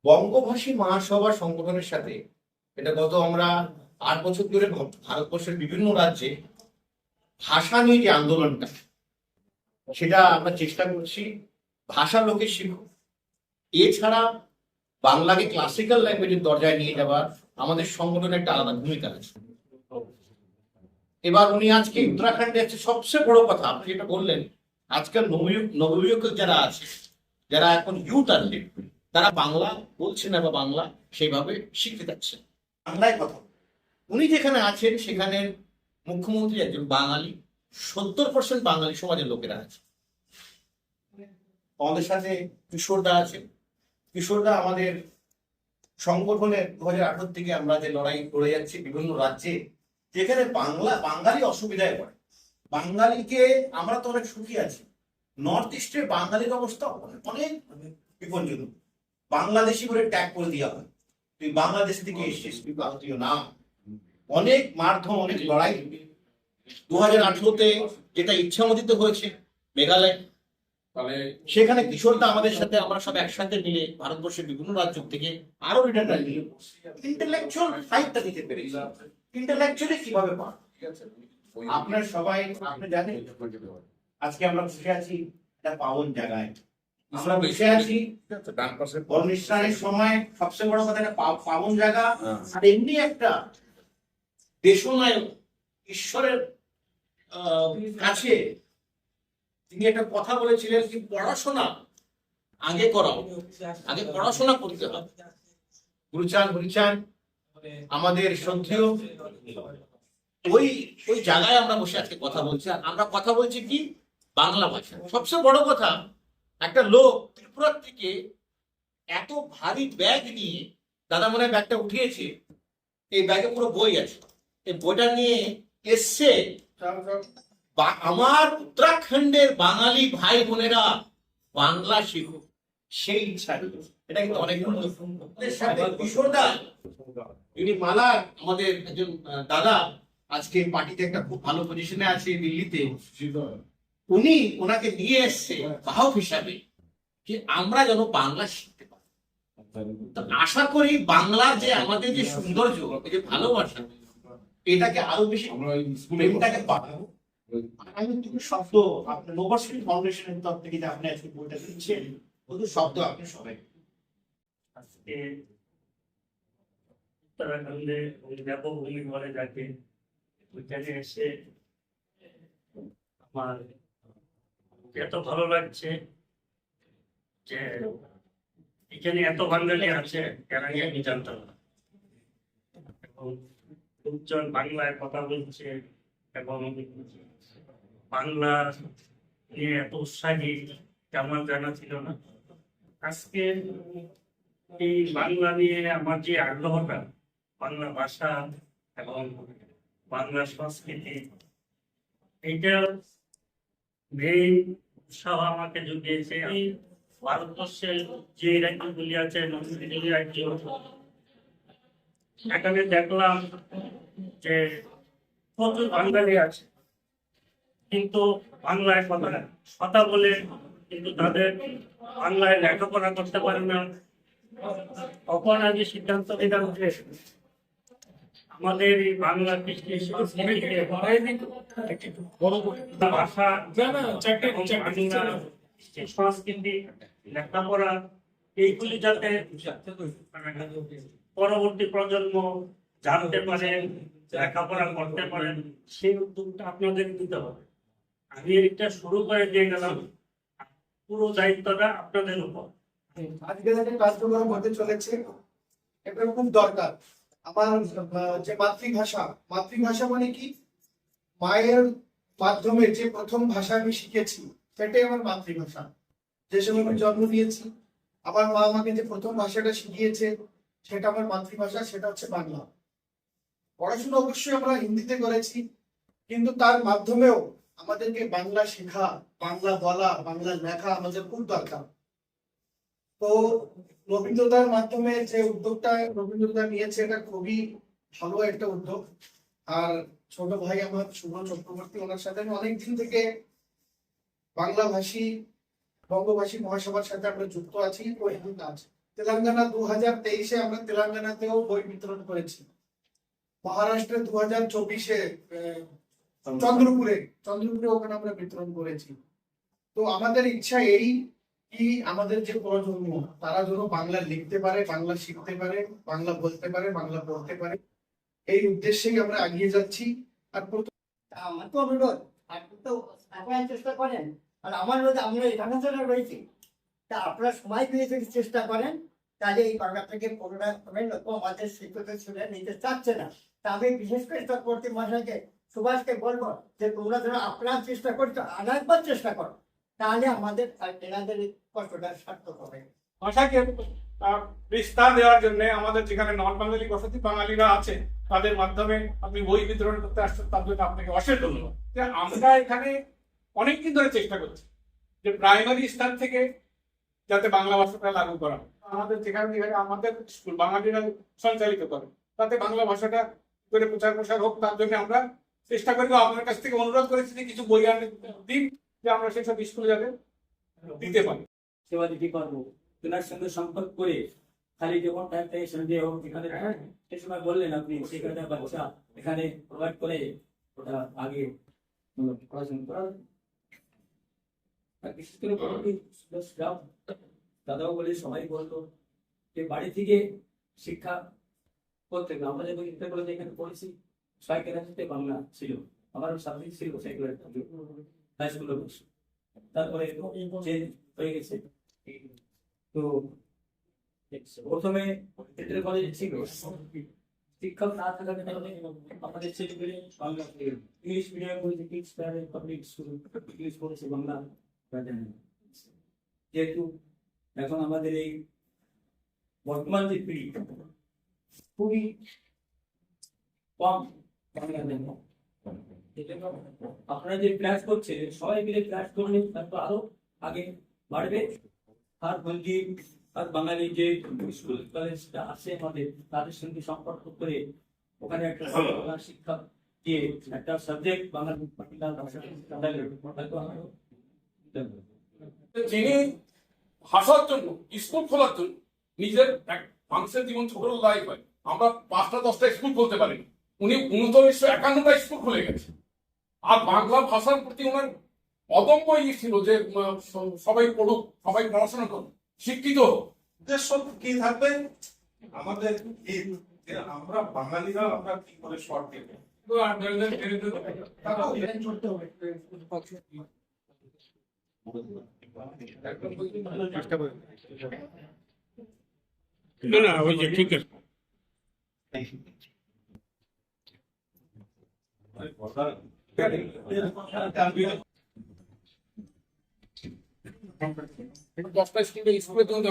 বঙ্গভাষী মহাসভা সংগঠনের সাথে এটা গত আমরা 8 বছর ধরে ভারতবর্ষের বিভিন্ন রাজ্যে ভাষা নিয়ে যে আন্দোলনটা, সেটা আমরা চেষ্টা করছি ভাষা লোকে শিখুক। এছাড়া বাংলাকে ক্লাসিক্যাল ল্যাঙ্গুয়েজের দরজায় নিয়ে যাওয়ার আমাদের সংগঠনের একটা আলাদা ভূমিকা আছে। এবার উনি আজকে উত্তরাখণ্ডে আছে, সবচেয়ে বড় কথা আপনি যেটা বললেন, আজকাল নবযুবক যারা আছে, যারা এখন ইউথ আছে, তারা বাংলা বলছে না বা বাংলা সেইভাবে শিখতে যাচ্ছে বাংলায় কথা। উনি যেখানে আছেন সেখানের মুখ্যমন্ত্রী একজন বাঙালি, 70% বাঙালি সমাজের লোকেরা আছে। আমাদের সাথে কিশোরদা আছে। কিশোরদা আমাদের সংগঠনের 2018 থেকে আমরা যে লড়াই করে যাচ্ছি বিভিন্ন রাজ্যে, যেখানে বাঙালি অসুবিধায় পড়ে। বাঙালিকে আমরা তো অনেক সুখী আছি, নর্থ ইস্টে বাঙালির অবস্থা অনেক বিপজ্জনক। বাংলাদেশি করে ট্যাগ করে দেওয়া হয়, তুই বাংলাদেশ থেকে এসেছিস, তুই ভারতীয় না। অনেক মারধর, অনেক লড়াই। 2018-তে যেটা ইচ্ছামতিত হয়েছে মেঘালয়, সেখানে কিশোরদা আমাদের সাথে, আমরা সব একসাথে মিলে ভারতবর্ষের বিভিন্ন রাজ্য থেকে আরো লিডাররা মিলে ইন্টেলেকচুয়াল ফাইটটা দিতে পেরেছি। ইন্টেলেকচুয়ালি কিভাবে পান আপনার সবাই আপনি জানেন, আজকে আমরা বসে আছি একটা পাবন জায়গায়। আমরা বসে আছি অনুষ্ঠানের সময়, সবচেয়ে বড় কথা একটা পাবন জায়গা, আর এমনি একটা দেশনায়ক ঈশ্বরের কাছে তিনি একটা কথা বলেছিলেন কি, পড়াশোনা আগে করাও, আগে পড়াশোনা করতে হবে। গুরুচান আমাদের শ্রদ্ধেয়, ওই জায়গায় আমরা বসে আজকে কথা বলছি। আর আমরা কথা বলছি কি, বাংলা ভাষা। সবচেয়ে বড় কথা, একটা লোক ত্রিপুরার থেকে এত ভারী ব্যাগ নিয়ে, দাদা মনে হয় ব্যাগটা উঠিয়েছে, এই ব্যাগে পুরো বই আছে, এই বইটা নিয়ে এসছে। আমার উত্তরাখণ্ডের বাঙালি ভাই বোনেরা বাংলা শিখুক, সেই ইচ্ছা। এটা কিন্তু অনেক কিশোরদা, যিনি মালার আমাদের একজন দাদা, আজকে পার্টিতে একটা খুব ভালো পজিশনে আছে দিল্লিতে, উনি ওনাকে নিয়ে এসছে বাহক হিসাবে, যে আমরা যেন বাংলা শিখতে পারি। আশা করি বাংলার যে আমাদের যে সৌন্দর্য, যে ভালোবাসা, এটাকে আরো বেশি প্রেমটাকে বাড়াবো। আমি দুটো শব্দ আপনার নোভার্সিটি ফাউন্ডেশনের তরফ থেকে যে আপনি আজকে বইটা দিচ্ছেন, দুটো শব্দ আপনি সবাই। আজকে উত্তরাখণ্ডে দেবভূমি বলে যাকে, ওইখানে এসে আমার এত ভালো লাগছে যে এখানে এত বাঙালি আছে, এর আগে আমি জানতাম না। এবং লোকজন বাংলায় কথা বলছে এবং বাংলা নিয়ে এত উৎসাহী আমার জানা ছিল না। আজকে এই বাংলা নিয়ে আমার যে আগ্রহটা, বাংলা ভাষা এবং বাংলা সংস্কৃতি, এইটা মেইন উৎসাহ আমাকে জুগিয়েছে। এই ভারতবর্ষের যে রাজ্যগুলি আছে, নদীগুলি রাজ্য, এখানে দেখলাম যে প্রচুর বাঙালি আছে, কিন্তু বাংলায় কথা বলে, কিন্তু তাদের বাংলায় লেখাপড়া করতে পারে না। তখন আমি সিদ্ধান্ত নিলাম যে আমাদের এই বাংলা কৃষ্টি ভাষা, সংস্কৃতি, লেখাপড়া, এইগুলি যাতে পরবর্তী প্রজন্ম জানতে পারেন, লেখাপড়া করতে পারেন, সেই উদ্যোগটা আপনাদের দিতে হবে। আমি এটা শুরু করে দিয়ে গেলাম, পুরো দায়িত্বটা আপনাদের উপর। আজকে যে কার্যক্রম হতে চলেছে, এটা খুব দরকার। আমার যে মাতৃভাষা মানে কি, মায়ের মাধ্যমে যে প্রথম ভাষা আমি শিখেছি, সেটাই আমার মাতৃভাষা। যে সময় আমি জন্ম নিয়েছি, আমার মা আমাকে যে প্রথম ভাষাটা শিখিয়েছে, সেটা আমার মাতৃভাষা, সেটা হচ্ছে বাংলা। পড়াশোনা অবশ্যই আমরা হিন্দিতে করেছি, কিন্তু তার মাধ্যমেও আমাদেরকে বাংলা শেখা, বাংলা বলা, বাংলা লেখা আমাদের খুব দরকার। তো রবীন্দ্রদার মাধ্যমে যে উদ্যোগটা রবীন্দ্রদা নিয়েছে, এটা খুবই ভালো একটা উদ্যোগ। আর ছোট ভাই আমার শুভ চক্রবর্তী, ওনার সাথে আমি অনেকদিন থেকে বাংলাভাষী বঙ্গভাষী মহাসভার সাথে আমরা যুক্ত আছি। ও এখন কাজ তেলেঙ্গানা 2023-এ আমরা তেলেঙ্গানাতেও বই বিতরণ করেছি। মহারাষ্ট্রে 2024-এ চন্দ্রপুরে ওখানে আমরা বিতরণ করেছি। তো আমাদের ইচ্ছা এই কি আমাদের যে প্রজন্ম তারা যেন বাংলা লিখতে পারে, বাংলা শিখতে পারে, বাংলা বলতে পারে, বাংলা পড়তে পারে, এই উদ্দেশ্যেই আমরা এগিয়ে যাচ্ছি। আর আমার তো অনুরোধ, আপনি তো আপনারা চেষ্টা করেন, আর আমার অনুরোধ, আমরা এখানে যারা রয়েছি তা আপনারা সময় পেয়ে যদি চেষ্টা করেন তাহলে এই বাংলা থেকে পুনরায় লোক আমাদের শিক্ষিত ছেলে নিতে চাচ্ছে না। তা আমি বিশেষ করে চক্রবর্তী মহাশয়কে, সুভাষকে বলবো যে তোমরা যেন আপনার চেষ্টা করছো, আর একবার চেষ্টা করো, তাহলে আমাদের আর এনাদের এই কষ্টটা সার্থক হবে। ভাষাকে বিস্তার দেওয়ার জন্য আমাদের যেখানে নন বাঙালি বসতি বাঙালিরা আছে তাদের মাধ্যমে আপনি বই বিতরণ করতে আসছেন, তার জন্য আপনাকে অশেষ ধন্যবাদ। যে আমরা এখানে অনেকদিন ধরে চেষ্টা করছি যে প্রাইমারি স্তর থেকে যাতে বাংলা ভাষাটা লাগু করা হয়। আমাদের যেখানে যেখানে আমাদের স্কুল বাঙালিরা সঞ্চালিত করে তাতে বাংলা ভাষাটা করে প্রচার প্রসার হোক, তার জন্য আমরা চেষ্টা করি। আপনার কাছ থেকে অনুরোধ করেছি যে কিছু বই আনে দিন, যে আমরা সেসব স্কুলে যাতে দিতে পারি। সেবা দিতে পারবো, তেনার সঙ্গে সম্পর্ক করে খালি যখন টাইমটা সন্ধ্যে হোক এখানে সে সময় বললেন আপনি সেখানে বাচ্চা এখানে প্রোভাইড করে ওটা আগে পড়াশোনা করার। আর বিশেষ করে দাদাও বলে সবাই বলতো যে বাড়ি থেকে শিক্ষা করতে হবে। আমরা যখন চিন্তা করে এখানে পড়েছি সাইকেল আসতে বাংলা ছিল, আমারও সাবজেক্ট ছিল সাইকেল হাই স্কুলে বসে, তারপরে চেঞ্জ হয়ে গেছে। তো প্রথমে কলেজে ছিল শিক্ষক না থাকার কারণে আমাদের ছেলেমেয়ে বাংলা ইংলিশ মিডিয়াম পড়েছে, কিংস পাবলিক স্কুল ইংলিশ পড়েছে, বাংলা যেহেতু এখন আমাদের এই বর্তমান যে পিড়ি খুবই কম বাংলা জানে, সেজন্য আপনারা যে ক্লাস করছেন সবাই মিলে ক্লাস করলে তারপর আরো আগে বাড়বে। আর বলছি আর বাঙালি যে স্কুল কলেজটা আছে আমাদের তাদের সঙ্গে সম্পর্ক করে ওখানে একটা বাংলা শিক্ষা দিয়ে একটা সাবজেক্ট বাংলা ভাষা যিনি ভাষার জন্য স্কুল খোলার জন্য নিজের এক মানুষের জীবন ছোট লাইফ হয়, আমরা 5টা 10টা স্কুল খুলতে পারি, উনি 1951টা স্কুল খুলে গেছে। আর বাংলা ভাষার প্রতি ওনার অদম্য ছিল যে সবাই পড়ুক, সবাই পড়াশোনা করুক, শিক্ষিত হোক। উদ্দেশ্য কি থাকবে আমাদের, আমরা বাঙালিরা আমরা কি করে শর্ট দেব। না ওই যে ঠিক আছে। দশটা স্কুলে তখন